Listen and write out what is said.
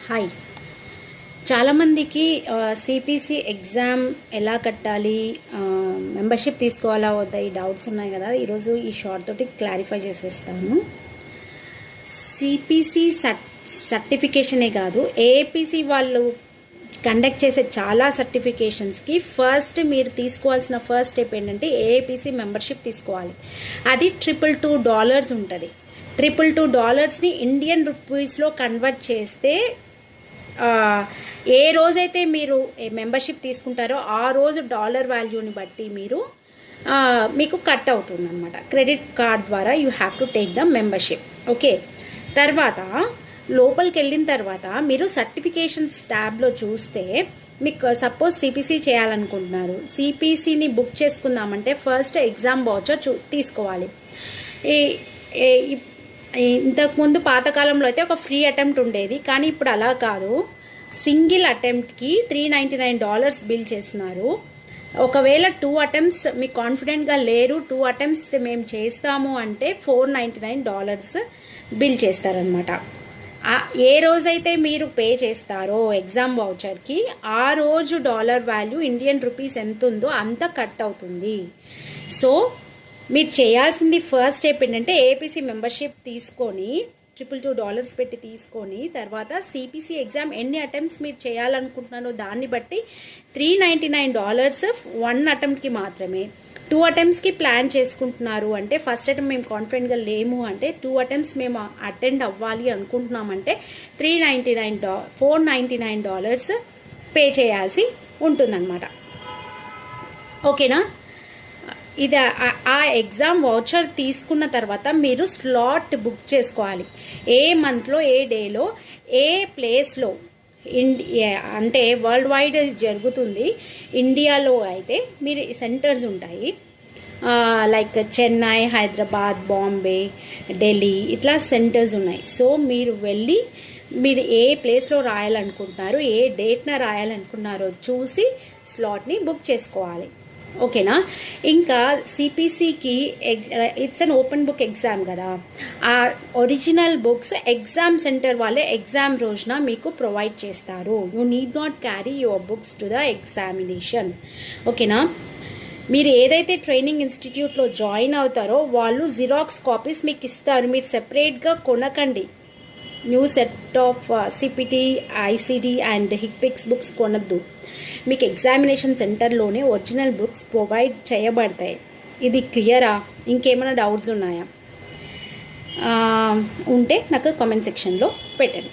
Hi. చాలామందికి CPC exam ఎలా కట్టాలి, మెంబర్షిప్ తీసుకోవాలా వద్దా ఈ డౌట్స్ ఉన్నాయి కదా. ఈరోజు ఈ షార్ట్ తోటి క్లారిఫై చేసేస్తాను. సిపిసి సర్టిఫికేషనే కాదు, ఏపీసీ వాళ్ళు కండక్ట్ చేసే చాలా సర్టిఫికేషన్స్కి ఫస్ట్ మీరు తీసుకోవాల్సిన ఫస్ట్ స్టెప్ ఏంటంటే ఏపీసీ మెంబర్షిప్ తీసుకోవాలి. అది $222 ఉంటుంది. $222ని ఇండియన్ రూపీస్లో కన్వర్ట్ చేస్తే ఏ రోజైతే మీరు మెంబర్షిప్ తీసుకుంటారో ఆ రోజు డాలర్ వాల్యూని బట్టి మీకు కట్ అవుతుంది అనమాట. క్రెడిట్ కార్డ్ ద్వారా you have to take the membership. Okay, తర్వాత లోపలికి వెళ్ళిన తర్వాత మీరు సర్టిఫికేషన్స్ ట్యాబ్లో చూస్తే మీకు సపోజ్ సిపిసి చేయాలనుకుంటున్నారు, సిపిసిని బుక్ చేసుకుందామంటే ఫస్ట్ ఎగ్జామ్ వౌచర్ తీసుకోవాలి. ఇంతకుముందు పాతకాలంలో అయితే ఒక ఫ్రీ అటెంప్ట్ ఉండేది, కానీ ఇప్పుడు అలా కాదు. సింగిల్ అటెంప్ట్కి $399 బిల్ చేస్తున్నారు. ఒకవేళ 2 అటెంప్ట్స్ మీకు కాన్ఫిడెంట్గా లేరు, 2 అటెంప్ట్స్ మేము చేస్తాము అంటే $499 బిల్ చేస్తారనమాట. ఏ రోజైతే మీరు పే చేస్తారో ఎగ్జామ్ వౌచర్కి ఆ రోజు డాలర్ వాల్యూ ఇండియన్ రూపీస్ ఎంత ఉందో అంత కట్ అవుతుంది. సో మీరు చేయాల్సింది ఫస్ట్ స్టెప్ ఏంటంటే ఏపీసీ మెంబర్షిప్ తీసుకొని $222 పెట్టి తీసుకొని తర్వాత సిపిసి ఎగ్జామ్ ఎన్ని అటెంప్ట్స్ మీరు చేయాలనుకుంటున్నారో దాన్ని బట్టి $399 1 అటెంప్ట్కి మాత్రమే. 2 అటెంప్ట్స్కి ప్లాన్ చేసుకుంటున్నారు అంటే ఫస్ట్ అటెంప్ట్ మేము కాన్ఫిడెంట్గా లేము అంటే 2 అటెంప్ట్స్ మేము అటెండ్ అవ్వాలి అనుకుంటున్నామంటే $499 పే చేయాల్సి ఉంటుందన్నమాట. ఓకేనా? ఇది ఆ ఎగ్జామ్ వౌచర్ తీసుకున్న తర్వాత మీరు స్లాట్ బుక్ చేసుకోవాలి. ఏ మంత్లో ఏ డేలో ఏ ప్లేస్లో అంటే వరల్డ్ వైడ్ జరుగుతుంది. ఇండియాలో అయితే మీరు సెంటర్స్ ఉంటాయి, లైక్ చెన్నై, హైదరాబాద్, బాంబే, ఢిల్లీ, ఇట్లా సెంటర్స్ ఉన్నాయి. సో మీరు వెళ్ళి మీరు ఏ ప్లేస్లో రాయాలనుకుంటున్నారో ఏ డేట్న రాయాలనుకున్నారో చూసి స్లాట్ని బుక్ చేసుకోవాలి. ఓకేనా? ఇంకా సిపిసికి it's an open book exam కదా, ఆ ఒరిజినల్ బుక్స్ ఎగ్జామ్ సెంటర్ వాళ్ళే ఎగ్జామ్ రోజున మీకు ప్రొవైడ్ చేస్తారు. You need not carry your books to the examination. ఓకేనా? మీరు ఏదైతే ట్రైనింగ్ ఇన్స్టిట్యూట్లో జాయిన్ అవుతారో వాళ్ళు జిరాక్స్ కాపీస్ మీకు ఇస్తారు, మీరు సెపరేట్గా కొనకండి. New set of CPT, ICD and హిక్పిక్స్ బుక్స్ కొనద్దు. మీకు ఎగ్జామినేషన్ సెంటర్లోనే ఒరిజినల్ బుక్స్ ప్రొవైడ్ చేయబడతాయి. ఇది క్లియరా? ఇంకేమైనా డౌట్స్ ఉన్నాయా? ఉంటే నాకు కామెంట్ సెక్షన్లో పెట్టండి.